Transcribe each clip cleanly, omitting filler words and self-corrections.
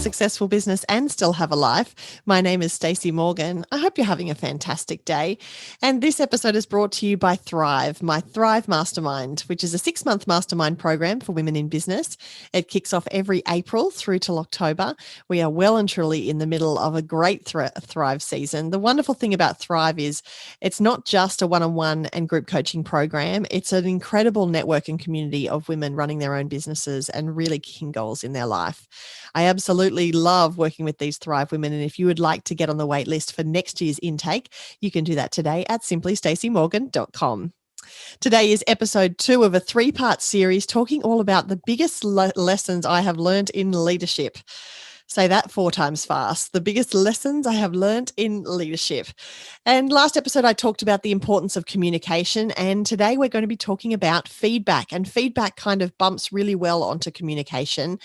successful business and still have a life. My name is Stacey Morgan. I hope you're having a fantastic day. And this episode is brought to you by Thrive, my Thrive Mastermind, which is a 6-month mastermind program for women in business. It kicks off every April through till October. We are well and truly in the middle of a great Thrive season. The wonderful thing about Thrive is it's not just a one-on-one and group coaching program. It's an incredible network and community of women running their own businesses and really kicking goals in their life. I absolutely love working with these Thrive women. And if you would like to get on the wait list for next year's intake, you can do that today at simplystaceymorgan.com. Today is episode 2 of a 3-part series talking all about the biggest lessons I have learned in leadership. Say that 4 times fast. The biggest lessons I have learned in leadership. And last episode, I talked about the importance of communication. And today we're going to be talking about feedback. And feedback kind of bumps really well onto communication,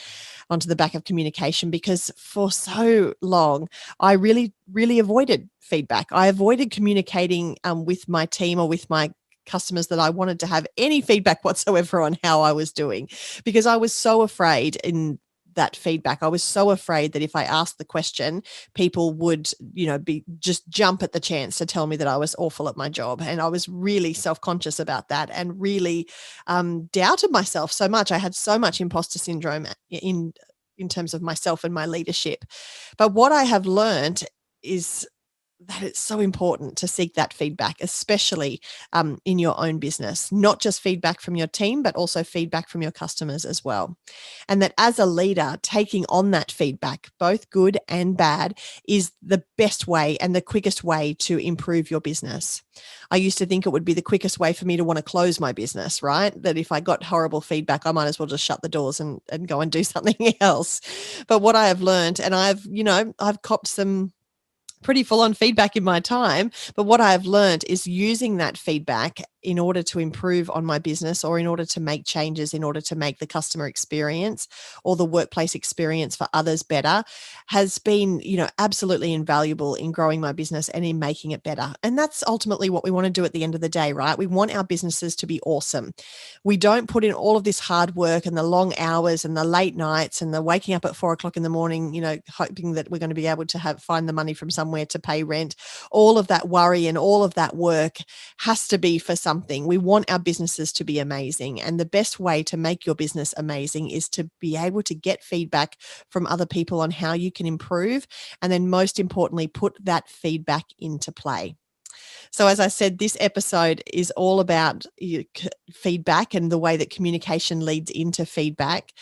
onto the back of communication, because for so long, I really avoided feedback. I avoided communicating with my team or with my customers that I wanted to have any feedback whatsoever on how I was doing, because I was so afraid in that feedback. I was so afraid that if I asked the question, people would, just jump at the chance to tell me that I was awful at my job. And I was really self-conscious about that and really doubted myself so much. I had so much imposter syndrome in terms of myself and my leadership. But what I have learned is that it's so important to seek that feedback, especially in your own business, not just feedback from your team, but also feedback from your customers as well. And that as a leader, taking on that feedback, both good and bad, is the best way and the quickest way to improve your business. I used to think it would be the quickest way for me to want to close my business, right? That if I got horrible feedback, I might as well just shut the doors and go and do something else. But what I have learned, and I've copped some pretty full-on feedback in my time. But what I've learned is using that feedback in order to improve on my business, or in order to make changes, in order to make the customer experience or the workplace experience for others better, has been, absolutely invaluable in growing my business and in making it better. And that's ultimately what we want to do at the end of the day, right? We want our businesses to be awesome. We don't put in all of this hard work and the long hours and the late nights and the waking up at 4 o'clock in the morning, hoping that we're going to be able to find the money from somewhere to pay rent. All of that worry and all of that work has to be for something. We want our businesses to be amazing. And the best way to make your business amazing is to be able to get feedback from other people on how you can improve. And then most importantly, put that feedback into play. So as I said, this episode is all about feedback and the way that communication leads into feedback.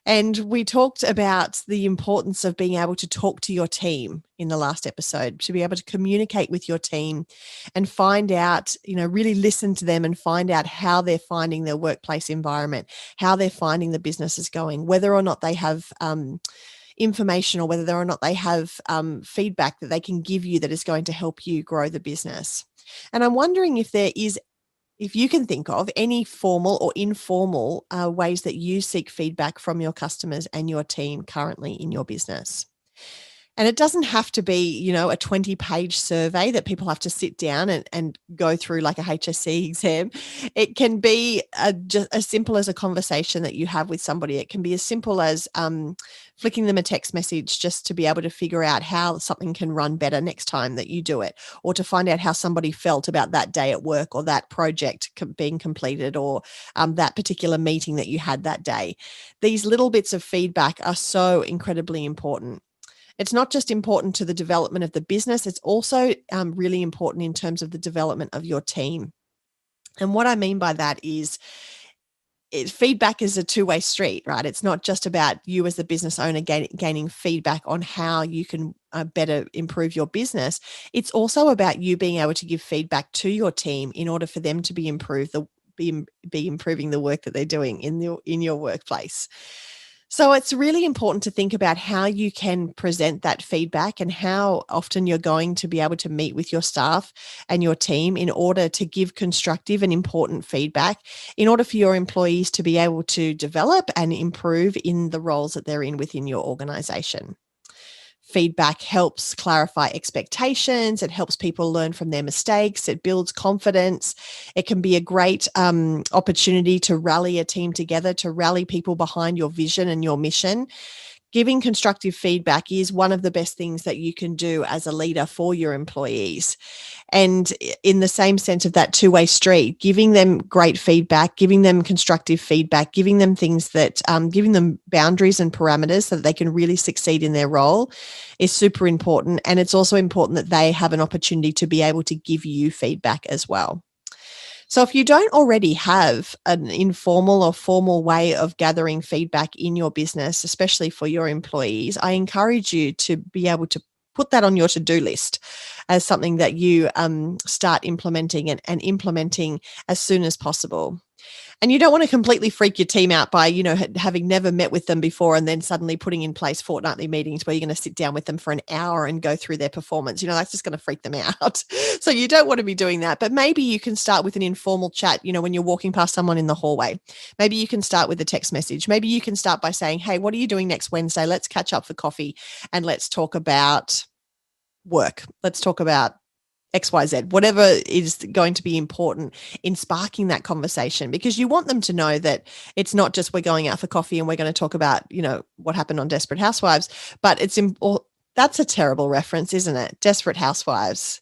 And we talked about the importance of being able to talk to your team in the last episode, to be able to communicate with your team and find out, really listen to them and find out how they're finding their workplace environment, how they're finding the business is going, whether or not they have information or whether or not they have feedback that they can give you that is going to help you grow the business. And I'm wondering if you can think of any formal or informal ways that you seek feedback from your customers and your team currently in your business. And it doesn't have to be, a 20-page survey that people have to sit down and go through like a HSC exam. It can be just as simple as a conversation that you have with somebody. It can be as simple as flicking them a text message just to be able to figure out how something can run better next time that you do it, or to find out how somebody felt about that day at work or that project being completed, or that particular meeting that you had that day. These little bits of feedback are so incredibly important. It's not just important to the development of the business, it's also really important in terms of the development of your team. And what I mean by that is feedback is a two-way street, right? It's not just about you as the business owner gaining feedback on how you can better improve your business. It's also about you being able to give feedback to your team in order for them to be improving the work that they're doing in your workplace. So it's really important to think about how you can present that feedback and how often you're going to be able to meet with your staff and your team in order to give constructive and important feedback, in order for your employees to be able to develop and improve in the roles that they're in within your organization. Feedback helps clarify expectations. It helps people learn from their mistakes. It builds confidence. It can be a great opportunity to rally a team together, to rally people behind your vision and your mission. giving constructive feedback is one of the best things that you can do as a leader for your employees. And in the same sense of that two-way street, giving them great feedback, giving them constructive feedback, giving them things that, giving them boundaries and parameters so that they can really succeed in their role is super important. And it's also important that they have an opportunity to be able to give you feedback as well. So if you don't already have an informal or formal way of gathering feedback in your business, especially for your employees, I encourage you to be able to put that on your to-do list as something that you start implementing and implementing as soon as possible. And you don't want to completely freak your team out by, having never met with them before and then suddenly putting in place fortnightly meetings where you're going to sit down with them for an hour and go through their performance. That's just going to freak them out. So you don't want to be doing that. But maybe you can start with an informal chat, when you're walking past someone in the hallway. Maybe you can start with a text message. Maybe you can start by saying, hey, what are you doing next Wednesday? Let's catch up for coffee and let's talk about work. Let's talk about XYZ, whatever is going to be important in sparking that conversation, because you want them to know that it's not just we're going out for coffee and we're going to talk about, what happened on Desperate Housewives, but that's a terrible reference, isn't it? Desperate Housewives.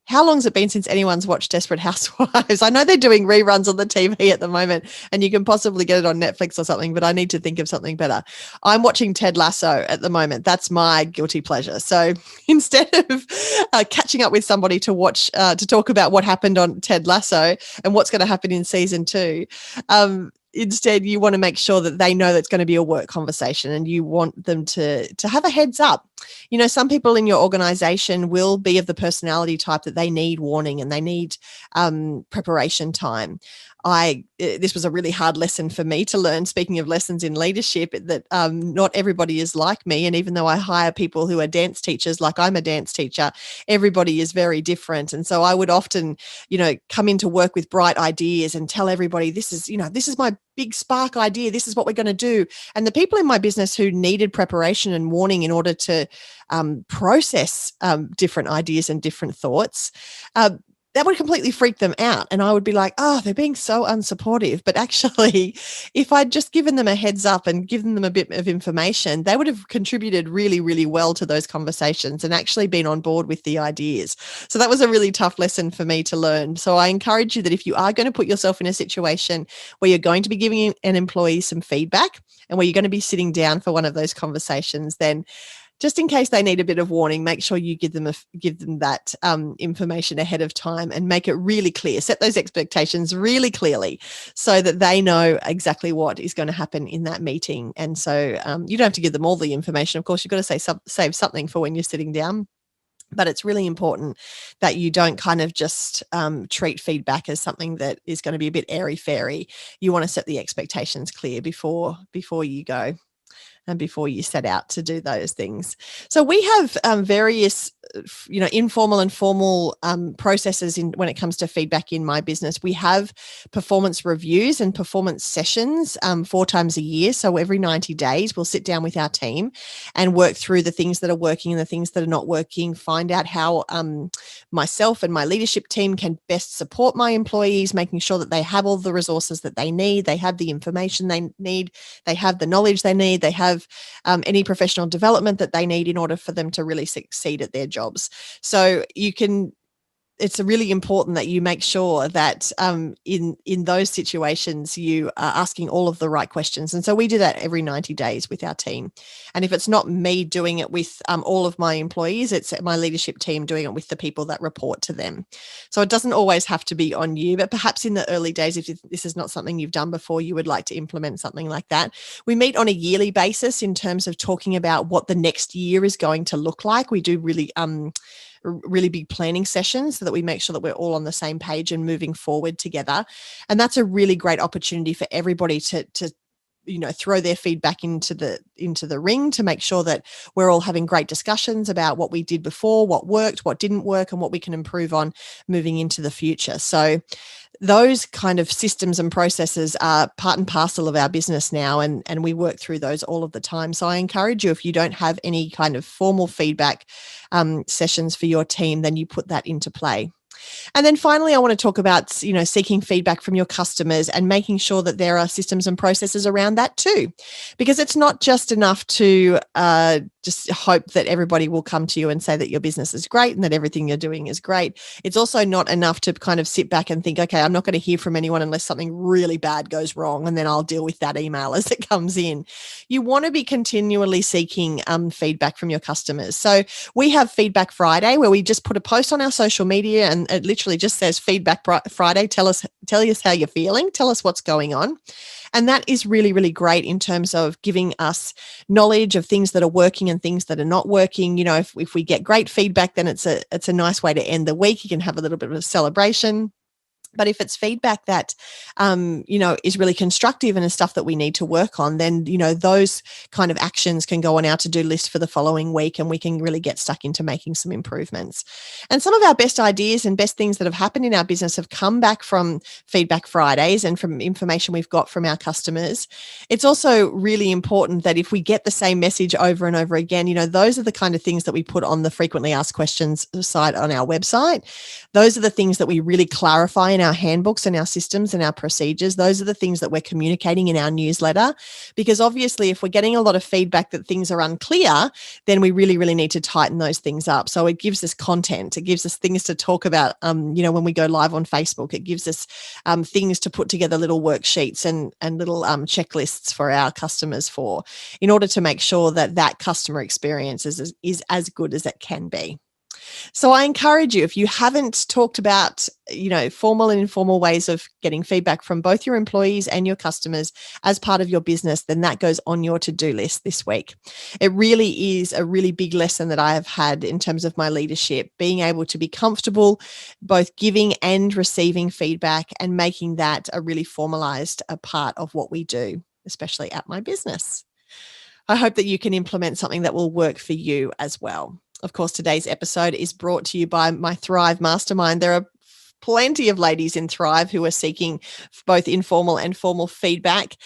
How long has it been since anyone's watched Desperate Housewives? I know they're doing reruns on the TV at the moment and you can possibly get it on Netflix or something, but I need to think of something better. I'm watching Ted Lasso at the moment. That's my guilty pleasure. So instead of catching up with somebody to watch, to talk about what happened on Ted Lasso and what's going to happen in season 2, instead, you want to make sure that they know that's going to be a work conversation and you want them to have a heads up. Some people in your organization will be of the personality type that they need warning and they need preparation time. This was a really hard lesson for me to learn, speaking of lessons in leadership, that not everybody is like me. And even though I hire people who are dance teachers, like I'm a dance teacher, everybody is very different. And so I would often, come into work with bright ideas and tell everybody, this is my big spark idea. This is what we're going to do. And the people in my business who needed preparation and warning in order to process different ideas and different thoughts, that would completely freak them out. And I would be like, oh, they're being so unsupportive. But actually, if I'd just given them a heads up and given them a bit of information, they would have contributed really, really well to those conversations and actually been on board with the ideas. So that was a really tough lesson for me to learn. So I encourage you that if you are going to put yourself in a situation where you're going to be giving an employee some feedback and where you're going to be sitting down for one of those conversations, then just in case they need a bit of warning, make sure you give them that information ahead of time and make it really clear. Set those expectations really clearly so that they know exactly what is going to happen in that meeting. And so you don't have to give them all the information. Of course, you've got to save something for when you're sitting down. But it's really important that you don't kind of just treat feedback as something that is going to be a bit airy-fairy. You want to set the expectations clear before you go and before you set out to do those things. So we have various, informal and formal processes when it comes to feedback in my business. We have performance reviews and performance sessions 4 times a year. So every 90 days, we'll sit down with our team and work through the things that are working and the things that are not working, find out how myself and my leadership team can best support my employees, making sure that they have all the resources that they need, they have the information they need, they have the knowledge they need, they have any professional development that they need in order for them to really succeed at their jobs. So it's really important that you make sure that in those situations you are asking all of the right questions. And so we do that every 90 days with our team. And if it's not me doing it with all of my employees, it's my leadership team doing it with the people that report to them. So it doesn't always have to be on you, but perhaps in the early days, if this is not something you've done before, you would like to implement something like that. We meet on a yearly basis in terms of talking about what the next year is going to look like. We do really big planning sessions so that we make sure that we're all on the same page and moving forward together. And that's a really great opportunity for everybody to throw their feedback into the ring to make sure that we're all having great discussions about what we did before, what worked, what didn't work, and what we can improve on moving into the future. So those kind of systems and processes are part and parcel of our business now, and we work through those all of the time. So I encourage you, if you don't have any kind of formal feedback sessions for your team, then you put that into play. And then finally, I want to talk about, seeking feedback from your customers and making sure that there are systems and processes around that too, because it's not just enough to just hope that everybody will come to you and say that your business is great and that everything you're doing is great. It's also not enough to kind of sit back and think, okay, I'm not going to hear from anyone unless something really bad goes wrong, and then I'll deal with that email as it comes in. You want to be continually seeking feedback from your customers. So we have Feedback Friday, where we just put a post on our social media, and it literally just says Feedback Friday. Tell us how you're feeling. Tell us what's going on. And that is really, really great in terms of giving us knowledge of things that are working and things that are not working. If we get great feedback, then it's a nice way to end the week. You can have a little bit of a celebration. But if it's feedback that, is really constructive and is stuff that we need to work on, then, those kind of actions can go on our to-do list for the following week, and we can really get stuck into making some improvements. And some of our best ideas and best things that have happened in our business have come back from Feedback Fridays and from information we've got from our customers. It's also really important that if we get the same message over and over again, those are the kind of things that we put on the frequently asked questions site on our website. Those are the things that we really clarify in our handbooks and our systems and our procedures. Those are the things that we're communicating in our newsletter, because obviously if we're getting a lot of feedback that things are unclear, then we really, really need to tighten those things up. So it gives us content. It gives us things to talk about, when we go live on Facebook. It gives us things to put together, little worksheets and little checklists for our customers in order to make sure that customer experience is as good as it can be. So I encourage you, if you haven't talked about, formal and informal ways of getting feedback from both your employees and your customers as part of your business, then that goes on your to-do list this week. It really is a really big lesson that I have had in terms of my leadership, being able to be comfortable both giving and receiving feedback and making that a really formalized part of what we do, especially at my business. I hope that you can implement something that will work for you as well. Of course, today's episode is brought to you by my Thrive Mastermind. There are plenty of ladies in Thrive who are seeking both informal and formal feedback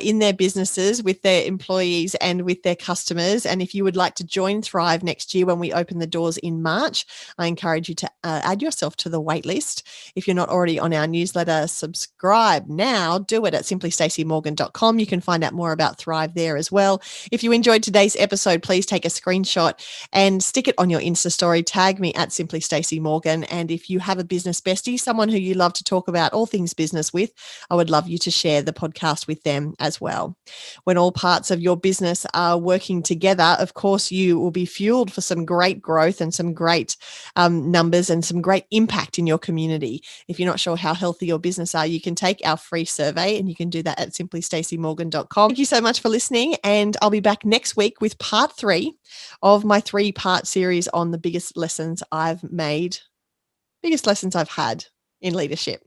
in their businesses with their employees and with their customers. And if you would like to join Thrive next year when we open the doors in March, I encourage you to add yourself to the wait list. If you're not already on our newsletter, subscribe now. Do it at simplystacymorgan.com. You can find out more about Thrive there as well. If you enjoyed today's episode, please take a screenshot and stick it on your Insta story. Tag me at simplystacymorgan. And if you have a business bestie, someone who you love to talk about all things business with, I would love you to share the podcast with them as well. When all parts of your business are working together, of course, you will be fueled for some great growth and some great numbers and some great impact in your community. If you're not sure how healthy your business are, you can take our free survey, and you can do that at simplystacymorgan.com. Thank you so much for listening, and I'll be back next week with part 3 of my 3-part series on the biggest lessons I've had in leadership.